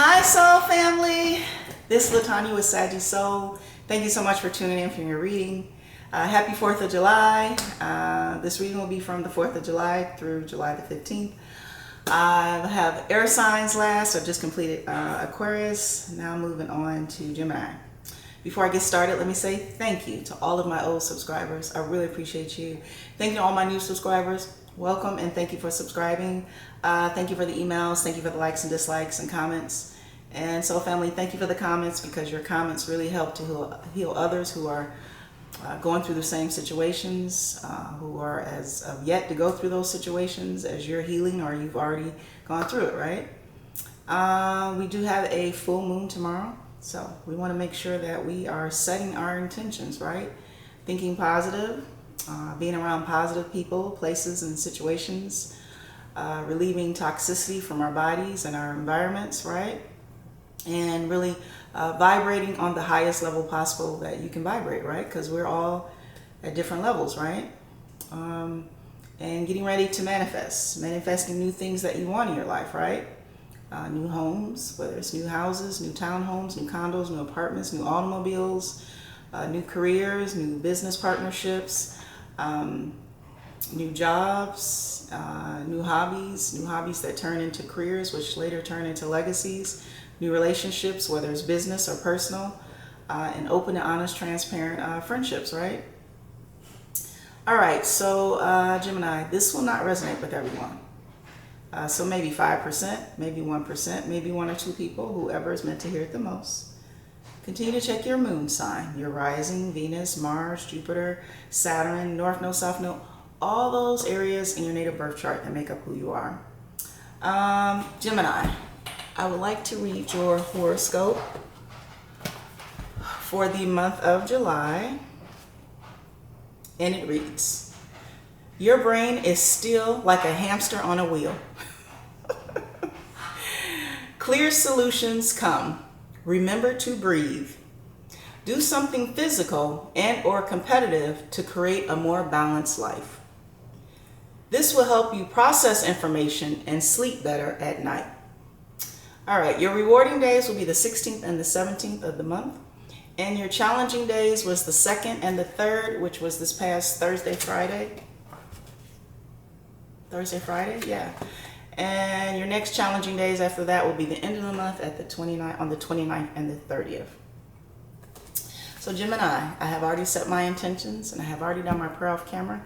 Hi Soul family, this is LaTonya with Saggy Soul. Thank you so much for tuning in for your reading. Happy 4th of July. This reading will be from the 4th of July through July the 15th. I have air signs last. I've just completed Aquarius. Now moving on to Gemini. Before I get started, let me say thank you to all of my old subscribers. I really appreciate you. Thank you to all my new subscribers. Welcome and thank you for subscribing. Thank you for the emails. Thank you for the likes and dislikes and comments. And so family, thank you for the comments, because your comments really help to heal others who are going through the same situations, who are as of yet to go through those situations as you're healing or you've already gone through it, right? We do have a full moon tomorrow, so we want to make sure that we are setting our intentions, right? Thinking positive, being around positive people, places, and situations, relieving toxicity from our bodies and our environments, right? And really vibrating on the highest level possible that you can vibrate, right? Because we're all at different levels, right? And getting ready to manifesting new things that you want in your life, right? New homes, whether it's new houses, new townhomes, new condos, new apartments, new automobiles, new careers, new business partnerships, new jobs, new hobbies that turn into careers, which later turn into legacies, new relationships, whether it's business or personal, and open and honest, transparent friendships, right? All right, so Gemini, this will not resonate with everyone. So maybe 5%, maybe 1%, maybe 1 or 2 people, whoever is meant to hear it the most. Continue to check your moon sign, your rising, Venus, Mars, Jupiter, Saturn, North Node, South Node, all those areas in your native birth chart that make up who you are. Gemini, I would like to read your horoscope for the month of July, and it reads, your brain is still like a hamster on a wheel. Clear solutions come. Remember to breathe. Do something physical and or competitive to create a more balanced life. This will help you process information and sleep better at night. All right, your rewarding days will be the 16th and the 17th of the month. And your challenging days was the 2nd and the 3rd, which was this past Thursday, Friday, yeah. And your next challenging days after that will be the end of the month at the 29th, on the 29th and the 30th. So Gemini, I have already set my intentions and I have already done my prayer off camera.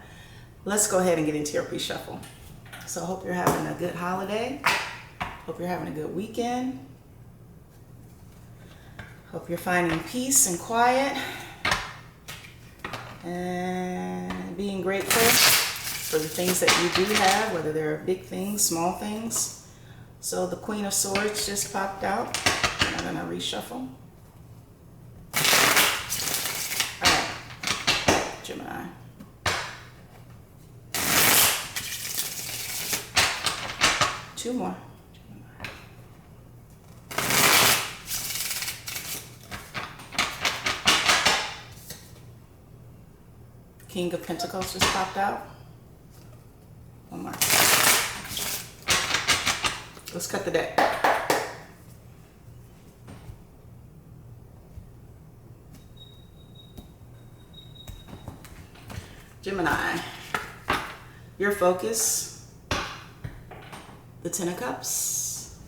Let's go ahead and get into your pre-shuffle. So I hope you're having a good holiday. Hope you're having a good weekend. Hope you're finding peace and quiet and being grateful for the things that you do have, whether they're big things, small things. So the Queen of Swords just popped out. I'm gonna reshuffle. All right, Gemini. Two more. King of Pentacles just popped out. One more. Let's cut the deck. Gemini, your focus, the 10 of Cups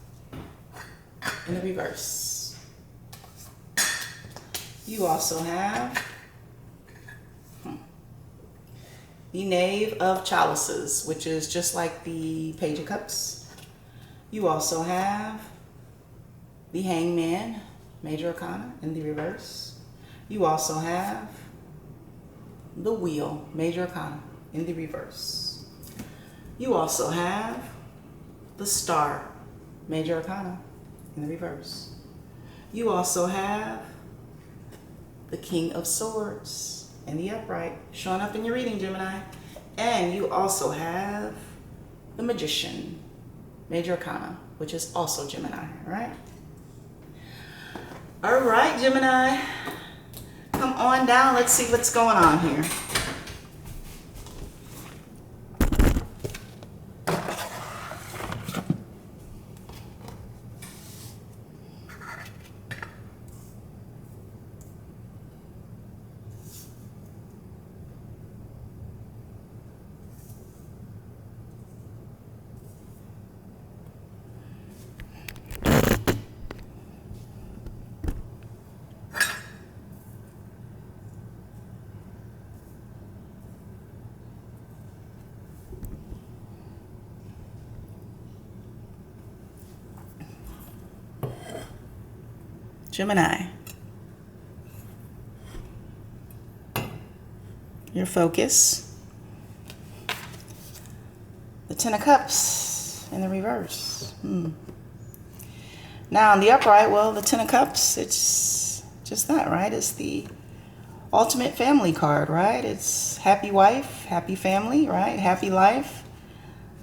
in the reverse. You also have the Knave of Chalices, which is just like the Page of Cups. You also have the Hangman, Major Arcana, in the reverse. You also have the Wheel, Major Arcana, in the reverse. You also have the Star, Major Arcana, in the reverse. You also have the King of Swords in the upright, showing up in your reading, Gemini. And you also have the Magician, Major Arcana, which is also Gemini, right? All right, Gemini, come on down. Let's see what's going on here. Gemini. Your focus. The Ten of Cups in the reverse. Now in the upright, well, the Ten of Cups, it's just that, right? It's the ultimate family card, right? It's happy wife, happy family, right? Happy life,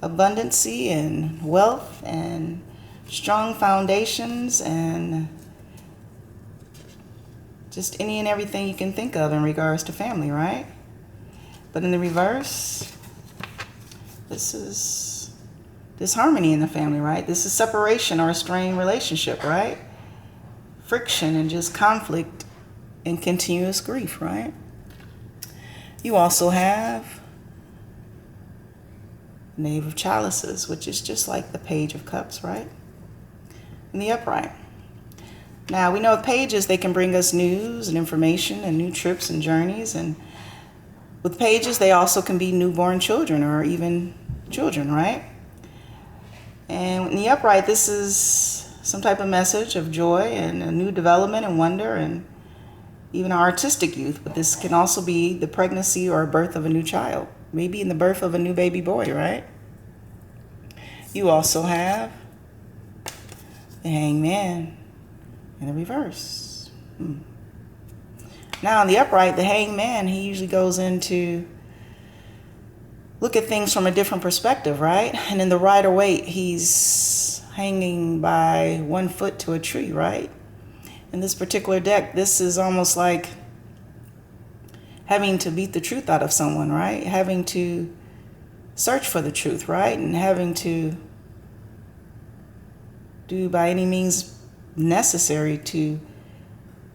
abundancy and wealth and strong foundations and just any and everything you can think of in regards to family, right? But in the reverse, this is disharmony in the family, right? This is separation or a strained relationship, right? Friction and just conflict and continuous grief, right? You also have Knave of Chalices, which is just like the Page of Cups, right? In the upright. Now, we know with pages, they can bring us news and information and new trips and journeys. And with pages, they also can be newborn children or even children, right? And in the upright, this is some type of message of joy and a new development and wonder and even artistic youth. But this can also be the pregnancy or birth of a new child, maybe in the birth of a new baby boy, right? You also have the Hangman in the reverse. Now in the upright, the Hangman, he usually goes into look at things from a different perspective, right? And in the Rider-Waite, he's hanging by 1 foot to a tree, right? In this particular deck, this is almost like having to beat the truth out of someone, right? Having to search for the truth, right? And having to do by any means necessary to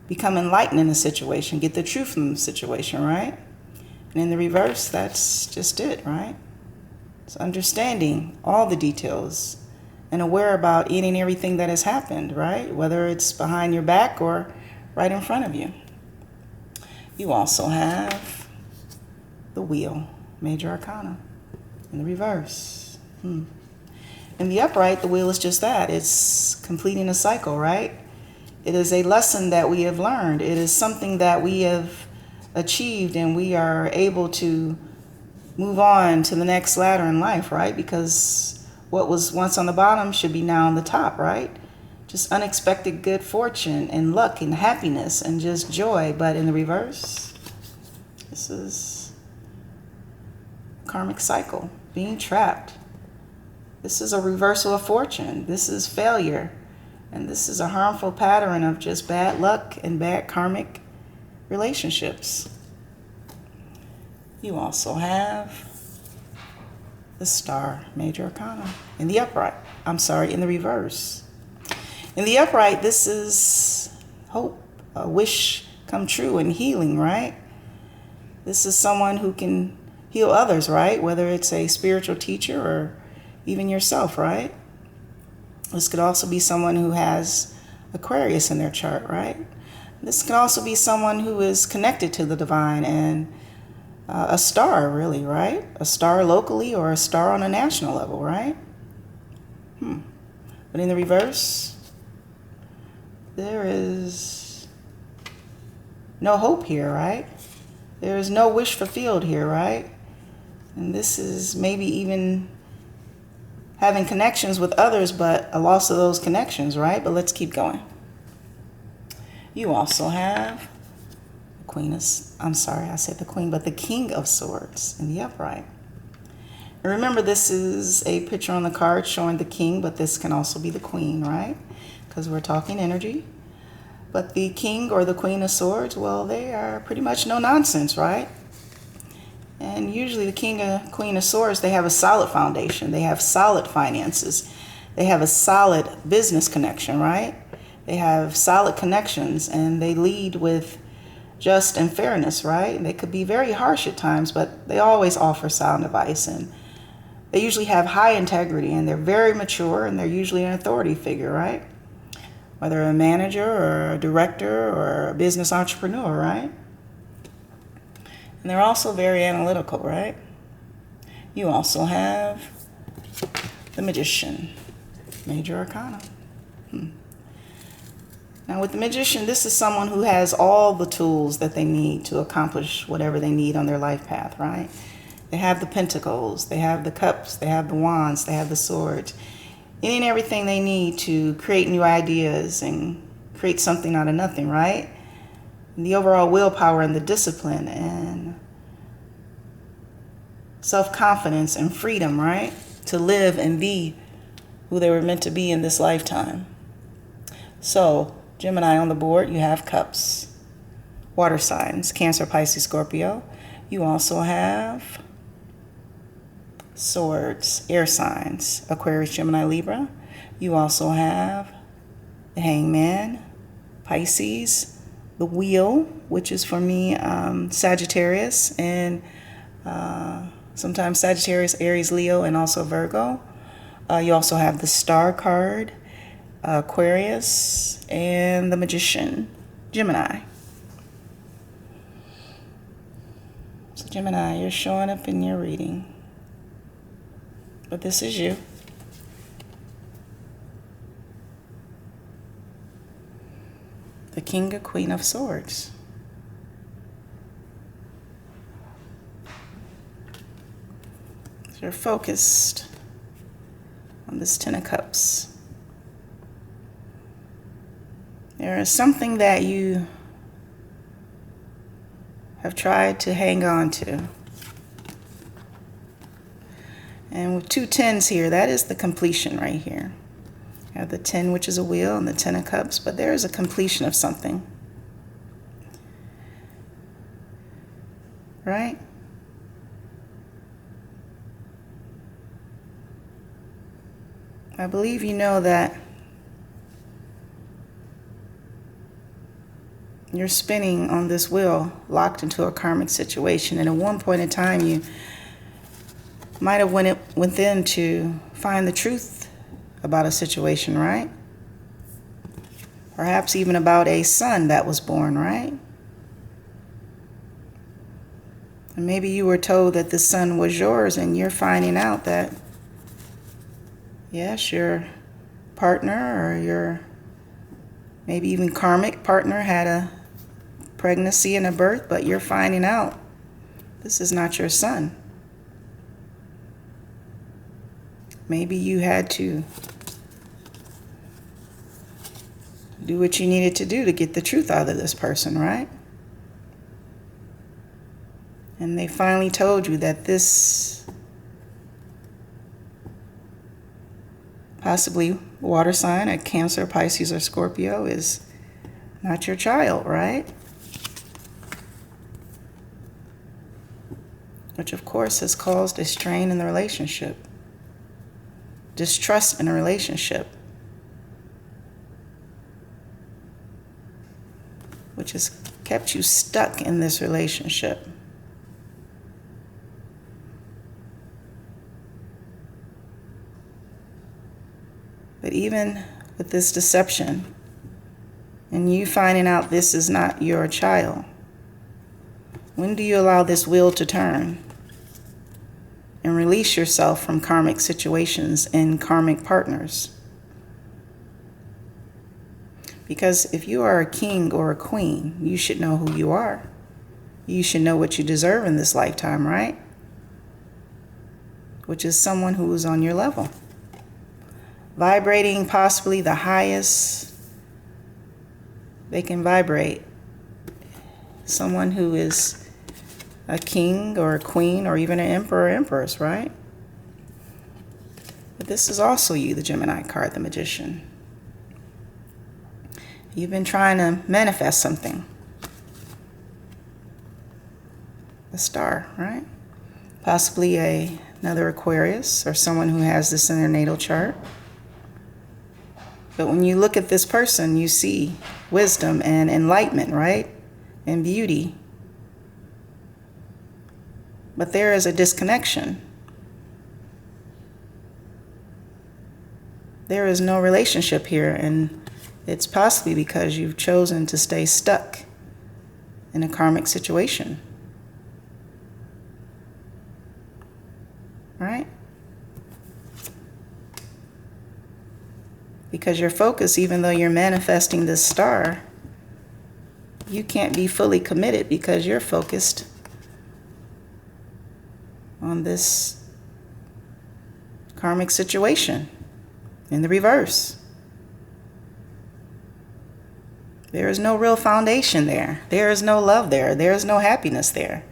become enlightened in a situation, get the truth from the situation, right? And in the reverse, that's just it, right? It's understanding all the details and aware about any and everything that has happened, right? Whether it's behind your back or right in front of you. You also have the Wheel, Major Arcana, in the reverse. In the upright, the Wheel is just that. It's completing a cycle, right? It is a lesson that we have learned. It is something that we have achieved and we are able to move on to the next ladder in life, right? Because what was once on the bottom should be now on the top, right? Just unexpected good fortune and luck and happiness and just joy. But in the reverse, this is karmic cycle, being trapped. This is a reversal of fortune. This is failure. And this is a harmful pattern of just bad luck and bad karmic relationships. You also have the Star, Major Arcana, in the upright. In the reverse. In the upright, this is hope, a wish come true and healing, right? This is someone who can heal others, right? Whether it's a spiritual teacher or even yourself, right? This could also be someone who has Aquarius in their chart, right? This can also be someone who is connected to the divine and a star, really, right? A star locally or a star on a national level, right? But in the reverse, there is no hope here, right? There is no wish fulfilled here, right? And this is maybe even having connections with others, but a loss of those connections, right? But let's keep going. You also have the King of Swords in the upright. And remember, this is a picture on the card showing the king, but this can also be the queen, right? Because we're talking energy. But the king or the Queen of Swords, well, they are pretty much no nonsense, right? And usually the king or queen of swords, they have a solid foundation. They have solid finances. They have a solid business connection, right? They have solid connections and they lead with just and fairness, right? They could be very harsh at times, but they always offer sound advice. And they usually have high integrity and they're very mature and they're usually an authority figure, right? Whether a manager or a director or a business entrepreneur, right? And they're also very analytical, right? You also have the Magician, Major Arcana. Now with the Magician, this is someone who has all the tools that they need to accomplish whatever they need on their life path, right? They have the Pentacles, they have the Cups, they have the Wands, they have the Swords. Any and everything they need to create new ideas and create something out of nothing, right? And the overall willpower and the discipline and self-confidence and freedom, right? To live and be who they were meant to be in this lifetime. So, Gemini on the board, you have Cups, water signs, Cancer, Pisces, Scorpio. You also have Swords, air signs, Aquarius, Gemini, Libra. You also have the Hangman, Pisces, the Wheel, which is for me Sagittarius, and sometimes Sagittarius, Aries, Leo, and also Virgo. You also have the Star card, Aquarius, and the Magician, Gemini. So Gemini, you're showing up in your reading. But this is you. The King or Queen of Swords. So you're focused on this Ten of Cups. There is something that you have tried to hang on to. And with two tens here, that is the completion right here. You have the 10, which is a wheel, and the 10 of cups, but there is a completion of something. Right? I believe you know that you're spinning on this wheel, locked into a karmic situation, and at one point in time you might have went within to find the truth about a situation, right? Perhaps even about a son that was born, right? And maybe you were told that this son was yours, and you're finding out that, yes, your partner or your maybe even karmic partner had a pregnancy and a birth, but you're finding out this is not your son. Maybe you had to do what you needed to do to get the truth out of this person, right? And they finally told you that this possibly water sign, a Cancer, Pisces, or Scorpio, is not your child, right? Which of course has caused a strain in the relationship. Distrust in a relationship, which has kept you stuck in this relationship. But even with this deception and you finding out this is not your child, when do you allow this wheel to turn and release yourself from karmic situations and karmic partners? Because if you are a king or a queen, you should know who you are. You should know what you deserve in this lifetime, right? Which is someone who is on your level. Vibrating possibly the highest they can vibrate. Someone who is a king or a queen or even an emperor or empress, right? But this is also you, the Gemini card, the Magician. You've been trying to manifest something. A star, right? Possibly another Aquarius or someone who has this in their natal chart. But when you look at this person, you see wisdom and enlightenment, right? And beauty. But there is a disconnection. There is no relationship here, and it's possibly because you've chosen to stay stuck in a karmic situation. Right? Because your focus, even though you're manifesting this star, you can't be fully committed because you're focused on this karmic situation in the reverse. There is no real foundation there. There is no love there. There is no happiness there.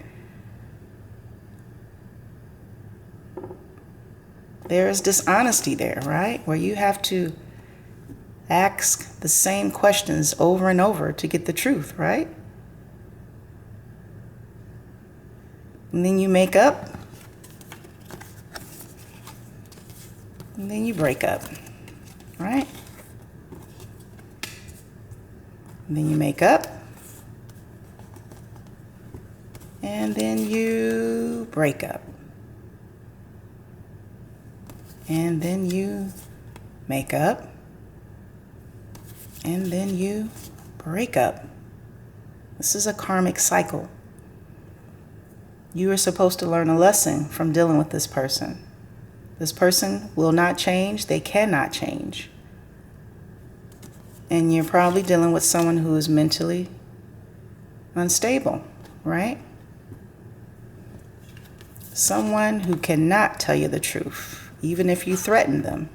There is dishonesty there, right? Where you have to ask the same questions over and over to get the truth, right? And then you make up. And then you break up, right? And then you make up. And then you break up. And then you make up. And then you break up. This is a karmic cycle. You are supposed to learn a lesson from dealing with this person. This person will not change. They cannot change. And you're probably dealing with someone who is mentally unstable, right? Someone who cannot tell you the truth, even if you threaten them.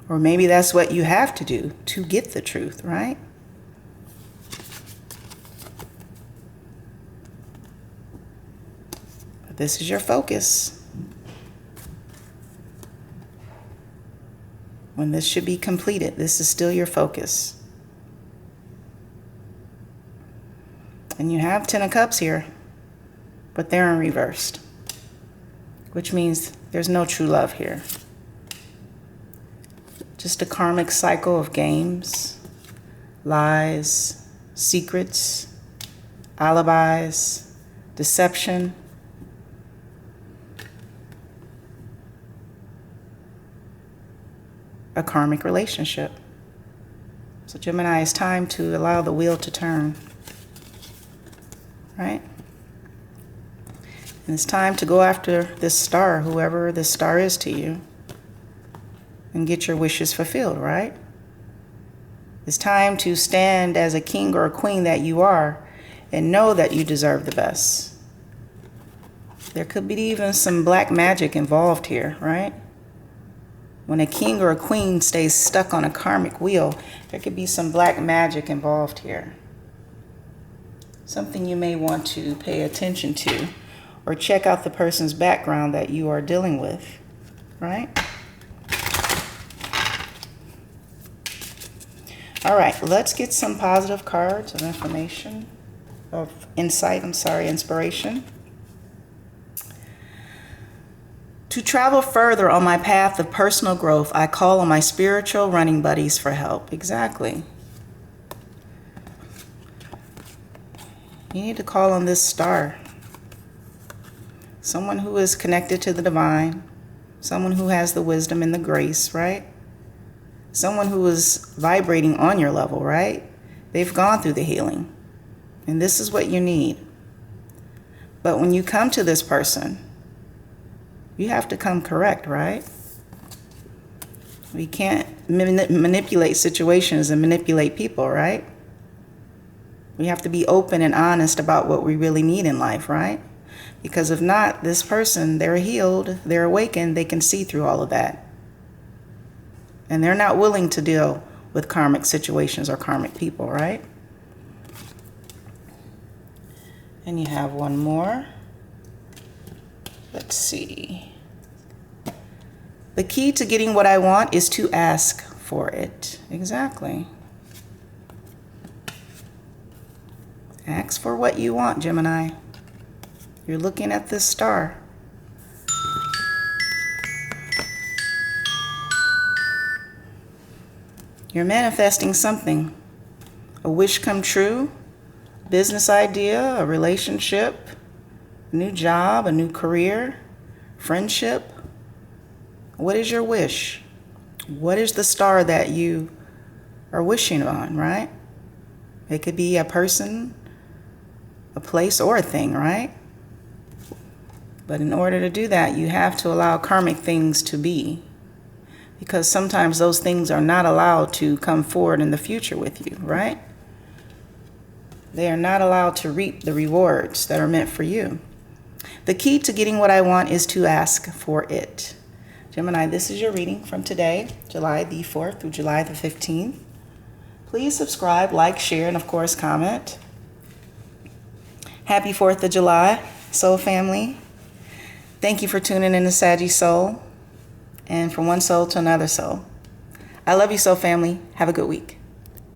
Or maybe that's what you have to do to get the truth, right? But this is your focus. When this should be completed, this is still your focus. And you have 10 of Cups here, but they're in reversed, which means there's no true love here. Just a karmic cycle of games, lies, secrets, alibis, deception. A karmic relationship. So Gemini, it's time to allow the wheel to turn, right? And it's time to go after this star, whoever this star is to you, and get your wishes fulfilled, right? It's time to stand as a king or a queen that you are and know that you deserve the best. There could be even some black magic involved here, right? When a king or a queen stays stuck on a karmic wheel, there could be some black magic involved here. Something you may want to pay attention to or check out the person's background that you are dealing with, right? All right, let's get some positive cards of information, of inspiration. To travel further on my path of personal growth, I call on my spiritual running buddies for help. Exactly. You need to call on this star. Someone who is connected to the divine. Someone who has the wisdom and the grace, right? Someone who is vibrating on your level, right? They've gone through the healing. And this is what you need. But when you come to this person, you have to come correct, right? We can't manipulate situations and manipulate people, right? We have to be open and honest about what we really need in life, right? Because if not, this person, they're healed, they're awakened, they can see through all of that. And they're not willing to deal with karmic situations or karmic people, right? And you have one more. Let's see. The key to getting what I want is to ask for it. Exactly. Ask for what you want, Gemini. You're looking at this star. You're manifesting something. A wish come true, business idea, a relationship, a new job, a new career, friendship. What is your wish? What is the star that you are wishing on, right? It could be a person, a place, or a thing, right? But in order to do that, you have to allow karmic things to be. because sometimes those things are not allowed to come forward in the future with you, right? They are not allowed to reap the rewards that are meant for you. The key to getting what I want is to ask for it. Gemini, this is your reading from today, July the 4th through July the 15th. Please subscribe, like, share, and of course, comment. Happy 4th of July, Soul Family. Thank you for tuning in to Saggy Soul. And from one soul to another soul. I love you, Soul Family. Have a good week.